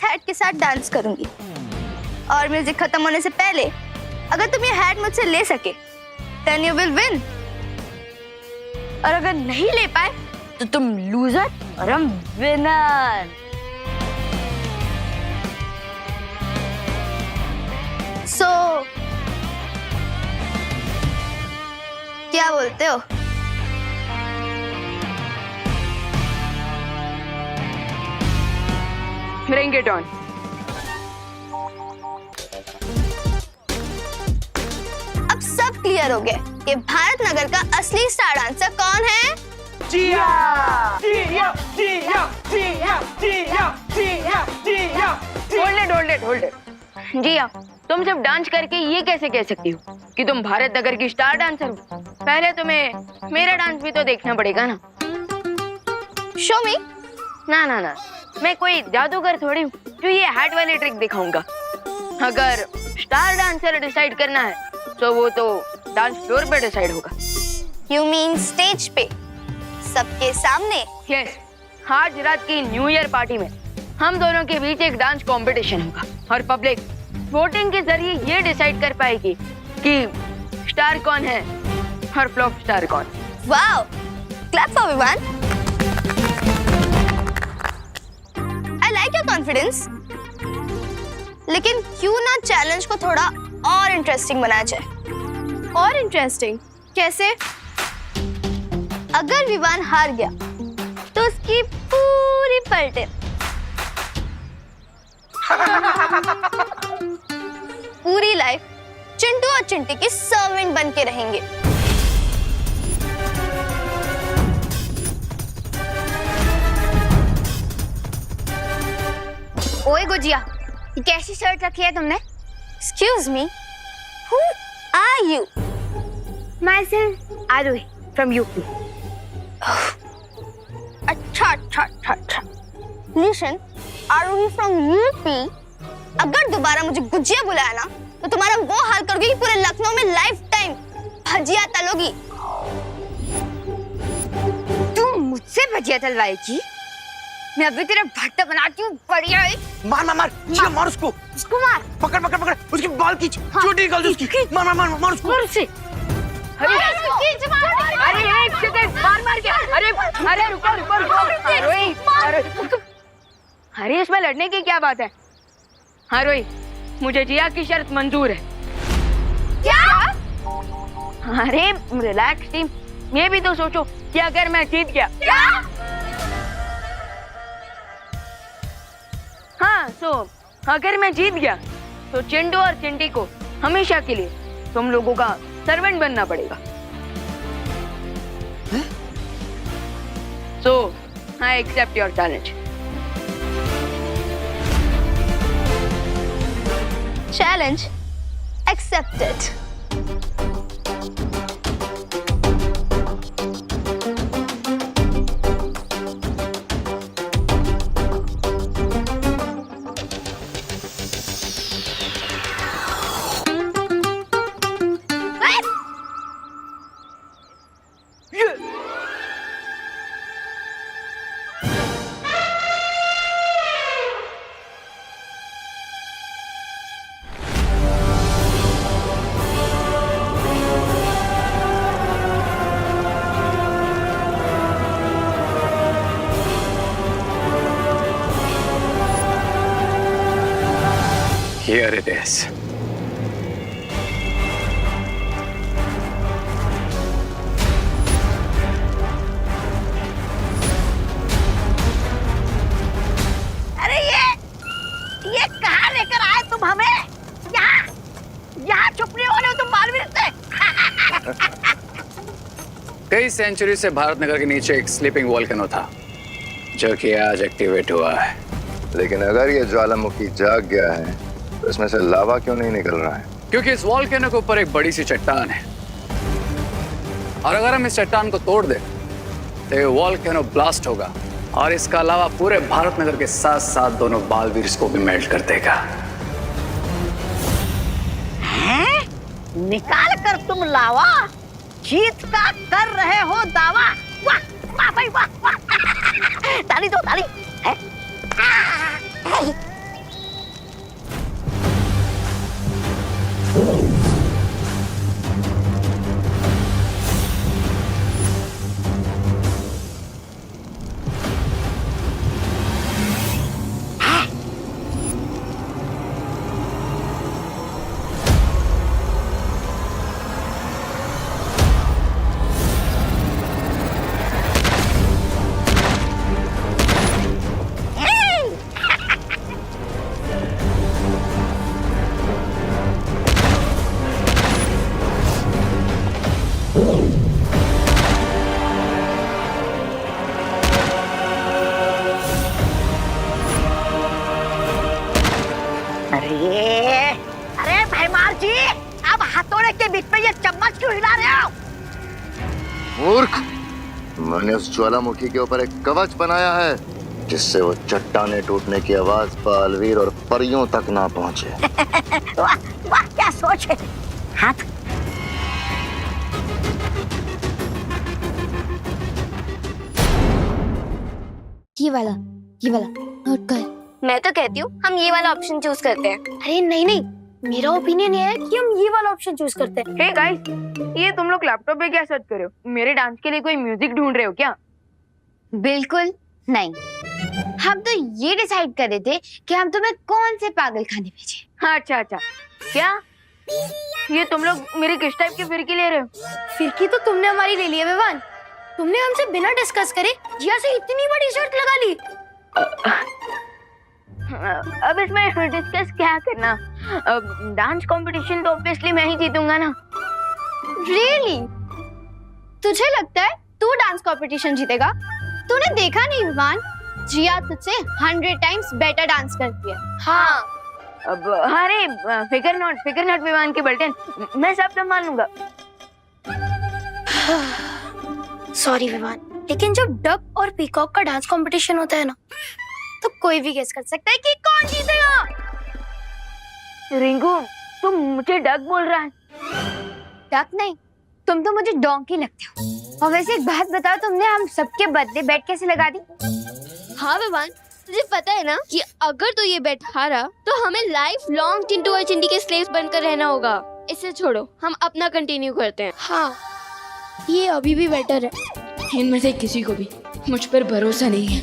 इस हैट के साथ डांस करूंगी और म्यूजिक खत्म होने से पहले अगर तुम ये हैट मुझसे ले सके देन यू विल विन, और अगर नहीं ले पाए तो तुम लूजर और हम विनर। सो क्या बोलते हो? Bring it on. अब सब क्लियर हो गया कि भारत नगर का असली स्टार डांसर कौन है? जिया जिया जिया जिया जिया जिया जिया। Hold it. जिया, तुम सिर्फ डांस करके ये कैसे कह सकती हो कि तुम भारत नगर की स्टार डांसर हो? पहले तुम्हें मेरा डांस भी तो देखना पड़ेगा ना। शो मी। ना, मैं कोई जादूगर थोड़ी हूँ जो ये हैट वाली ट्रिक दिखाऊंगा। अगर स्टार डांसर डिसाइड करना है तो वो तो डांस फ्लोर पे डिसाइड होगा। यू मीन स्टेज पे सबके सामने? यस, आज रात की न्यू ईयर पार्टी में हम दोनों के बीच एक डांस कंपटीशन होगा और पब्लिक वोटिंग के जरिए ये डिसाइड कर पाएगी कि स्टार कौन है और फ्लॉप स्टार कौन। Wow, clap for everyone. I like your confidence, लेकिन क्यों ना चैलेंज को थोड़ा और इंटरेस्टिंग बनाया जाए? और इंटरेस्टिंग कैसे? अगर विवान हार गया तो उसकी पूरी पलटे पूरी लाइफ चिंटू और चिंटी की सर्वेंट बन के रहेंगे। ओए गुजिया, ये कैसी शर्ट रखी है तुमने? Excuse me, who are you? Myself, Aruhi from UP. अच्छा। Listen, Aruhi from UP. अगर दोबारा मुझे गुजिया बुलाया ना तो तुम्हारा वो हाल करोगे कि पूरे लखनऊ में लाइफ टाइम भजिया तलोगी। तू मुझसे भजिया तलवाएगी? मैं अभी तेरा भट्टा बनाती हूँ, बढ़िया है। मार जिया, मार उसको मार। पकड़ उसकी बाल खींच, चोटी निकाल दो उसकी। मार उसको। अरे एक सेकंड, मार क्या? अरे रुको। अरे इसमें लड़ने की क्या बात है? हाँ रोही, मुझे जिया की शर्त मंजूर है। क्या? अरे रिलैक्स टीम, ये भी तो सोचो कि अगर मैं जीत गया। क्या? हाँ, अगर मैं जीत गया तो चिंटू और चिंटी को हमेशा के लिए तुम लोगों का सर्वेंट बनना पड़ेगा। So, I accept your challenge. Challenge accepted. Here it is. अरे ये कहाँ लेकर आए तुम हमें? यहाँ चुप नहीं हो रहे हो तुम मालवीर से? कई सेंचुरी से भारत नगर के नीचे एक स्लीपिंग वोल्केनो था जो कि आज एक्टिवेट हुआ है। लेकिन अगर ये ज्वालामुखी जाग गया है तो इसमें से लावा क्यों नहीं निकल रहा है? क्योंकि इस वोल्केनो के ऊपर एक बड़ी सी चट्टान है और अगर हम इस चट्टान को तोड़ दें तो ये वोल्केनो ब्लास्ट होगा और इसका अलावा पूरे भारत नगर के साथ साथ दोनों बालवीर को भी मेल्ट कर देगा। हैं? निकाल कर तुम लावा, जीत का कर रहे हो दावा। वाह वाह भाई वाह वाह। ताली दो ताली। मूर्ख, मैंने उस ज्वालामुखी के ऊपर एक कवच बनाया है जिससे वो चट्टाने टूटने की आवाज बालवीर और परियों तक ना पहुंचे। वाह वाह, क्या सोच है। हाथ ये वाला नोट कर। मैं तो कहती हूँ हम ये वाला ऑप्शन चूज करते हैं। अरे नहीं नहीं, मेरा ओपिनियन ये है कि हम ये वाला ऑप्शन चूज करते हैं। हे गाइस, ये तुम लोग लैपटॉप पे क्या सर्च कर रहे हो? मेरे डांस के लिए कोई म्यूजिक ढूंढ रहे हो क्या? बिल्कुल नहीं, हम तो ये डिसाइड कर रहे थे कि हम तुम्हें कौन से पागल खाने भेजे। हाँ, अच्छा, क्या ये तुम लोग मेरी किस टाइप की फिरकी ले रहे हो? फिरकी तो तुमने हमारी ले ली है विवान। तुमने हमसे बिना डिस्कस करे जिया से इतनी बड़ी शर्त लगा ली। अब इसमें डिस्कस क्या करना? डांस कंपटीशन तो ऑब्वियसली मैं ही जीतूंगा ना। रियली? तुझे लगता है तू डांस कंपटीशन जीतेगा? तूने देखा नहीं विवान, जिया तुझसे 100 टाइम्स बेटर डांस करती है। हाँ। अब अरे फिकर नॉट विमान के बल्टन, मैं सब संभाल लूंगा। सॉरी विवान, लेकिन जब डक और पीकॉक का डांस कंपटीशन होता है ना, तो कोई भी गेस कर सकता है कि कौन जीतेगा। रिंकू, तुम मुझे डक बोल रहा है? डक नहीं, तुम तो मुझे डोंकी लगते हो। और वैसे एक बात बताओ, तुमने हम सबके बदले बेट कैसे लगा दी? हाँ विवान, तुझे पता है ना कि अगर तू ये बेट हारा तो हमें लाइफ लॉन्ग चिंटू और चिंटी के स्लेव्स बनकर रहना होगा। इसे छोड़ो, हम अपना कंटिन्यू करते हैं। हाँ, ये अभी भी बेटर है। इनमें से किसी को भी मुझ पर भरोसा नहीं है।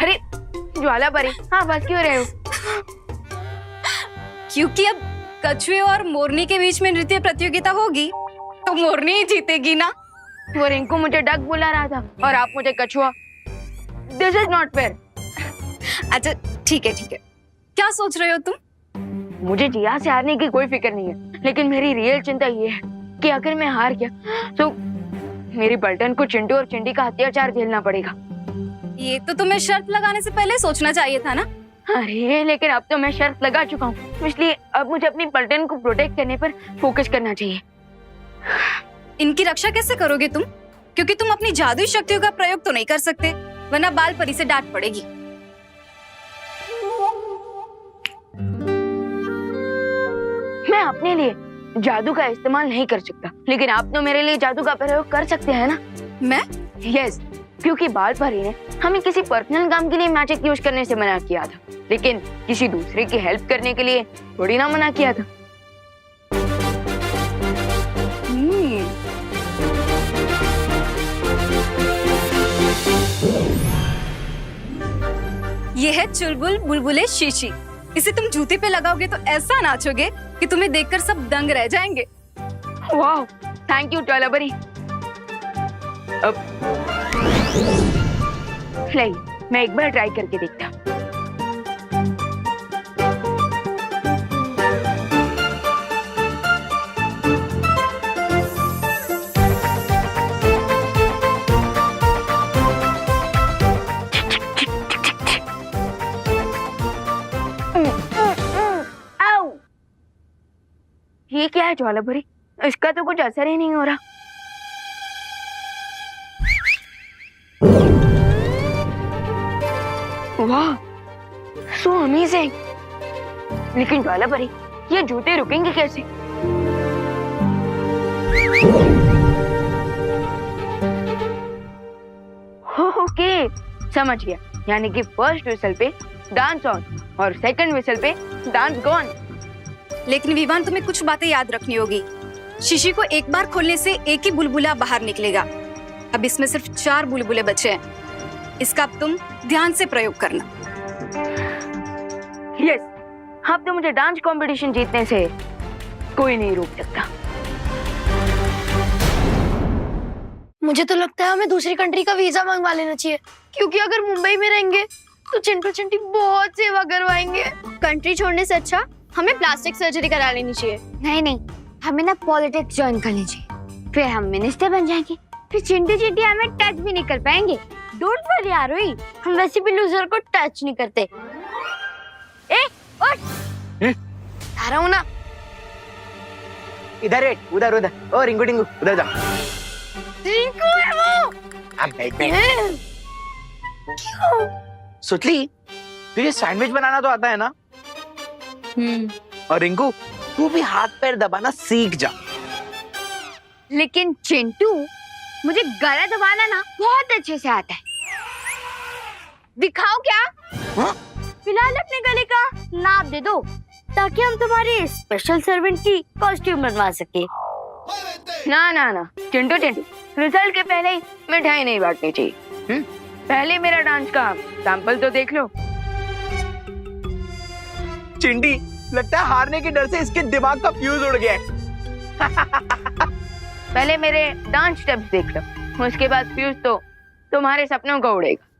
अरे ज्वाला परी, हाँ बस क्यों रहे हो? क्योंकि अब कछुए और मोरनी के बीच में नृत्य प्रतियोगिता होगी तो मोरनी ही जीतेगी ना। वो रिंकू मुझे डक बुला रहा था और आप मुझे कछुआ। This is not fair. अच्छा ठीक है, क्या सोच रहे हो तुम? मुझे जिया से हारने की कोई फिक्र नहीं है, लेकिन मेरी रियल चिंता ये है कि अगर मैं हार गया तो मेरी पलटन को चिंटू और चिंटी का अत्याचार झेलना पड़ेगा। ये तो तुम्हें शर्त लगाने से पहले सोचना चाहिए था ना। अरे लेकिन अब तो मैं शर्त लगा चुका हूँ, इसलिए अब मुझे अपनी पलटन को प्रोटेक्ट करने पर फोकस करना चाहिए। इनकी रक्षा कैसे करोगे तुम? क्योंकि तुम अपनी जादुई शक्तियों का प्रयोग तो नहीं कर सकते, वरना बाल परी से डांट पड़ेगी। मैं अपने लिए जादू का इस्तेमाल नहीं कर सकता, लेकिन आप तो मेरे लिए जादू का प्रयोग कर सकते हैं ना? मैं? यस, क्योंकि बाल परी ने हमें किसी पर्सनल काम के लिए मैजिक यूज करने से मना किया था, लेकिन किसी दूसरे की हेल्प करने के लिए थोड़ी ना मना किया था। ये है चुलबुल बुलबुले शीशी। इसे तुम जूते पे लगाओगे तो ऐसा नाचोगे कि तुम्हें देखकर सब दंग रह जाएंगे। वाह, थैंक यू ज्वाला परी। अब मैं एक बार ट्राई करके देखता। ये क्या है ज्वाला परी? इसका तो कुछ असर ही नहीं हो रहा। वाह, सो अमेजिंग। लेकिन ज्वाला परी, ये जूते रुकेंगे कैसे? ओके, समझ गया। यानी कि फर्स्ट विसल पे डांस ऑन और सेकंड विसल पे डांस गॉन। लेकिन विवान, तुम्हें कुछ बातें याद रखनी होगी। शीशी को एक बार खोलने से एक ही बुलबुला बाहर निकलेगा। अब इसमें सिर्फ 4 बुलबुले बचे हैं। इसका अब तुम ध्यान से प्रयोग करना। यस, अब तो मुझे डांस कंपटीशन जीतने से कोई नहीं रोक सकता। मुझे तो लगता है हमें दूसरी कंट्री का वीजा मंगवा लेना चाहिए, क्योंकि अगर मुंबई में रहेंगे तो चिंटू चिंटी बहुत सेवा करवाएंगे। कंट्री छोड़ने से अच्छा हमें प्लास्टिक सर्जरी करा लेनी चाहिए। नहीं, हमें ना पॉलिटिक्स ज्वाइन करनी चाहिए, फिर हम मिनिस्टर बन जाएंगे, फिर चिंटू चिंटी हमें टच भी नहीं कर पाएंगे। डोंट वरी आरोही, हम वैसे भी लूजर को टच नहीं करते। ए उठ, आ रहा हूँ ना। इधर बैठ, उधर उधर। ओ रिंकू टिंकू उधर जा। रिंकू है वो। अब बैठ बैठ। सुतली, तुझे सैंडविच बनाना तो आता है ना? और रिंकू, तू भी हाथ पैर दबाना सीख जा। लेकिन चिंटू, मुझे गला दबाना ना बहुत अच्छे से आता है। दिखाओ क्या? हाँ? फिलहाल अपने गले का नाप दे दो, ताकि हम तुम्हारे स्पेशल सर्वेंट की कॉस्ट्यूम बनवा सके। ना ना ना चिंटू चिंटू, रिजल्ट के पहले ही मिठाई नहीं बांटनी चाहिए। पहले मेरा डांस का सैंपल तो देख लो। चिंटी, लगता है हारने के डर से इसके दिमाग का फ्यूज उड़ गया है। पहले मेरे डांस स्टेप्स देख लो, उसके बाद फ्यूज तो तुम्हारे सपनों को उड़ेगा।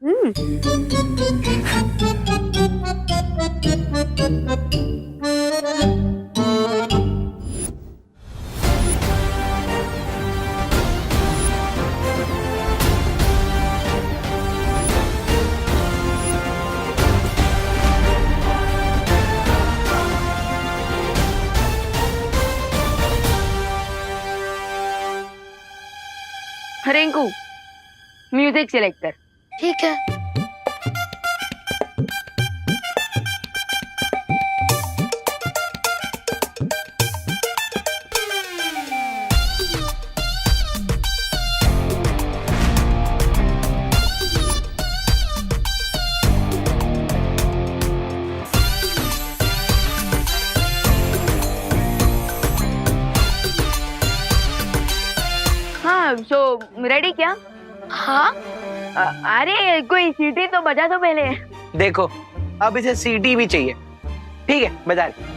रिंकू, म्यूजिक सिलेक्ट कर। ठीक है। हाँ, सो रेडी क्या? हाँ, अरे कोई सीटी तो बजा दो पहले। देखो, अब इसे सीटी भी चाहिए। ठीक है, बजा ले।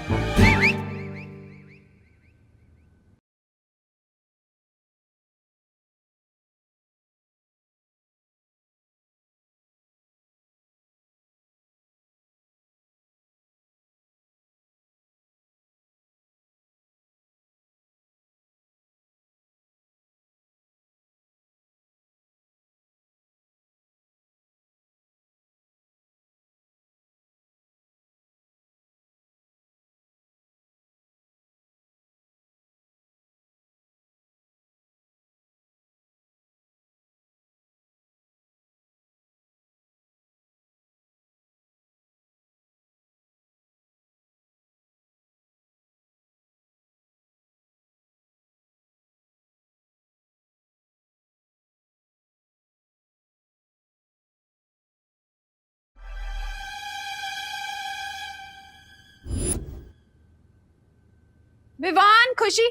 विवान, खुशी,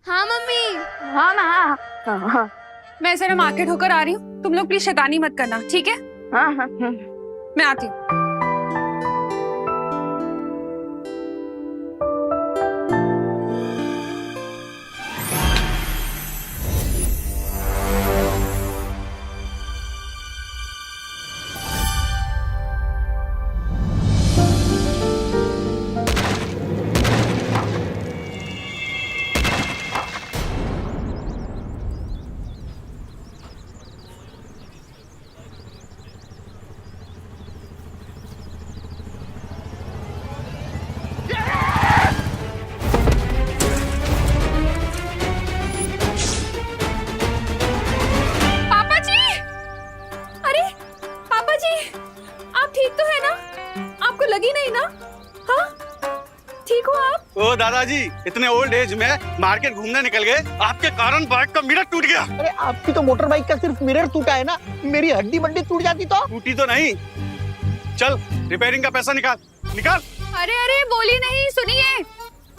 हाँ मम्मी। हाँ हाँ हाँ हाँ मैं जरा मार्केट होकर आ रही हूँ। तुम लोग प्लीज शैतानी मत करना, ठीक है? हाँ हाँ। मैं आती हूँ। लगी नहीं ना? हाँ, ठीक हो आप? ओ दादाजी, इतने ओल्ड एज में मार्केट घूमने निकल गए, आपके कारण बाइक का मिरर टूट गया। अरे आपकी तो मोटर बाइक का सिर्फ मिरर टूटा है ना, मेरी हड्डी बड्डी टूट जाती तो? टूटी तो नहीं। चल रिपेयरिंग का पैसा निकाल निकाल। अरे अरे बोली नहीं, सुनिए,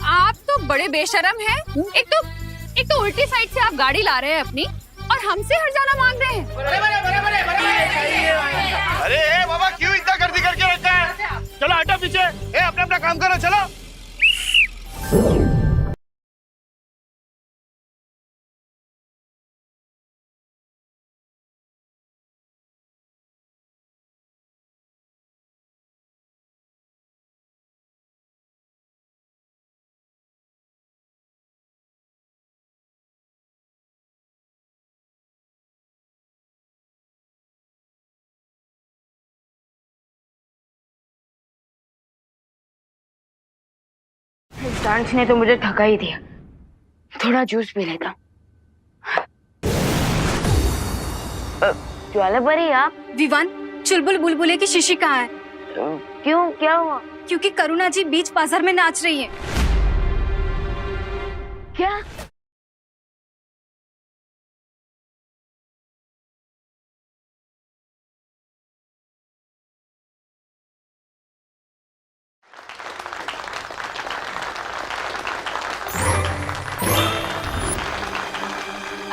आप तो बड़े बेशरम हैं। एक तो उल्टी साइड से आप गाड़ी ला रहे हैं अपनी, और हमसे हर्जाना मांग रहे हैं। अरे बाबा, क्यों इतना गर्दी करके रखा है? चलो हटो पीछे, अपना अपना काम करो, चलो। डांस ने तो मुझे थका ही दिया, थोड़ा जूस पी लेता। ज्वाला परी आप? विवान, चुलबुल बुलबुले की शिशी कहाँ है? क्यों, क्या हुआ? क्योंकि करुणा जी बीच बाजार में नाच रही है। क्या?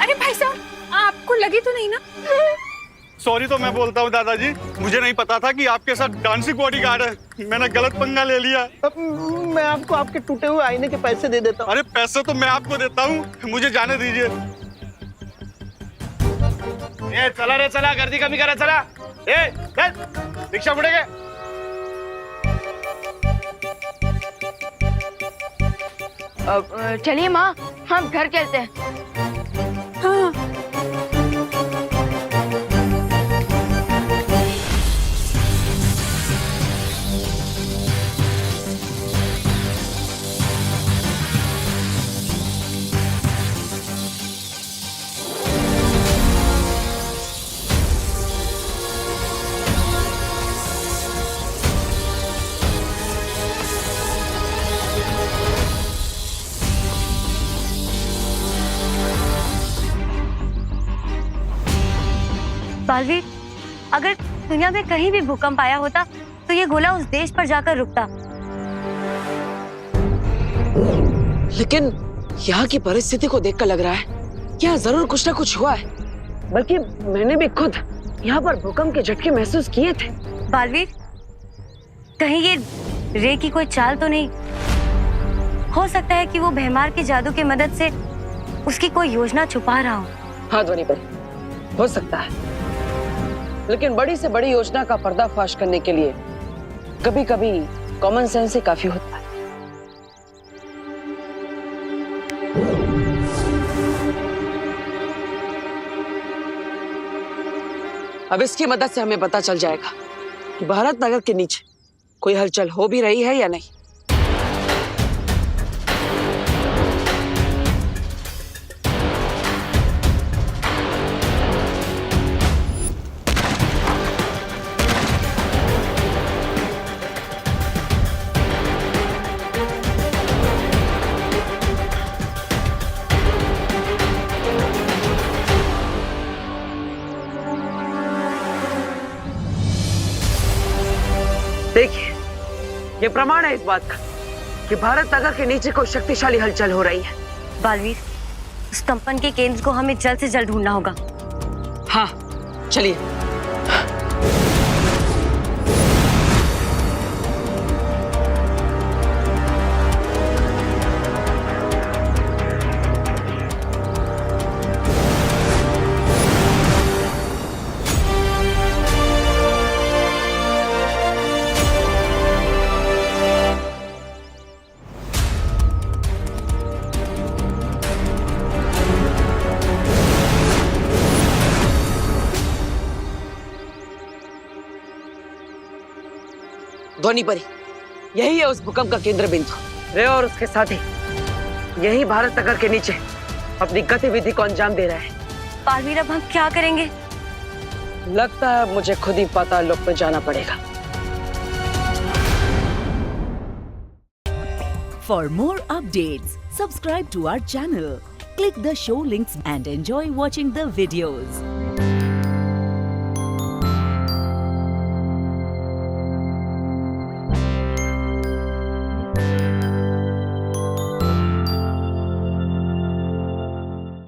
अरे भाई साहब, आपको लगी तो नहीं ना? सॉरी तो मैं बोलता हूँ दादाजी, मुझे नहीं पता था कि आपके साथ डांसिंग बॉडीगार्ड है। मैंने गलत पंगा ले लिया। मैं आपको आपके टूटे हुए आईने के पैसे दे देता हूँ। अरे पैसे तो मैं आपको देता हूँ, मुझे जाने दीजिए। ए चला रे चला, गर्दी कमी करा, चला। ए चल, रिक्शा मुड़ेगे। चलिए माँ, हम घर चलते हैं। हाँ। बालवीर, अगर दुनिया में कहीं भी भूकंप आया होता तो ये गोला उस देश पर जाकर रुकता। लेकिन यहाँ की परिस्थिति को देखकर लग रहा है यहाँ जरूर कुछ ना कुछ हुआ है। बल्कि मैंने भी खुद यहाँ पर भूकंप के झटके महसूस किए थे। बालवीर, कहीं ये रे की कोई चाल तो नहीं? हो सकता है कि वो भैमार के जादू की मदद से उसकी कोई योजना छुपा रहा हो। हाँ ध्वनि पर हो सकता है, लेकिन बड़ी से बड़ी योजना का पर्दाफाश करने के लिए कभी कभी कॉमन सेंस ही काफी होता है। अब इसकी मदद से हमें पता चल जाएगा कि भारत नगर के नीचे कोई हलचल हो भी रही है या नहीं। देखिए, ये प्रमाण है इस बात का कि भारत नगर के नीचे कोई शक्तिशाली हलचल हो रही है। बालवीर, उस कंपन के केंद्र को हमें जल्द से जल्द ढूंढना होगा। हाँ, चलिए। ध्वनि परी, यही है उस भूकंप का केंद्र बिंदु। रे और उसके साथी यही भारत नगर के नीचे अपनी गतिविधि को अंजाम दे रहे हैं। बालवीर, अब हम क्या करेंगे? लगता है मुझे खुद ही पाताल लोक में जाना पड़ेगा। For more updates, subscribe to our channel, click the show links and enjoy watching the videos.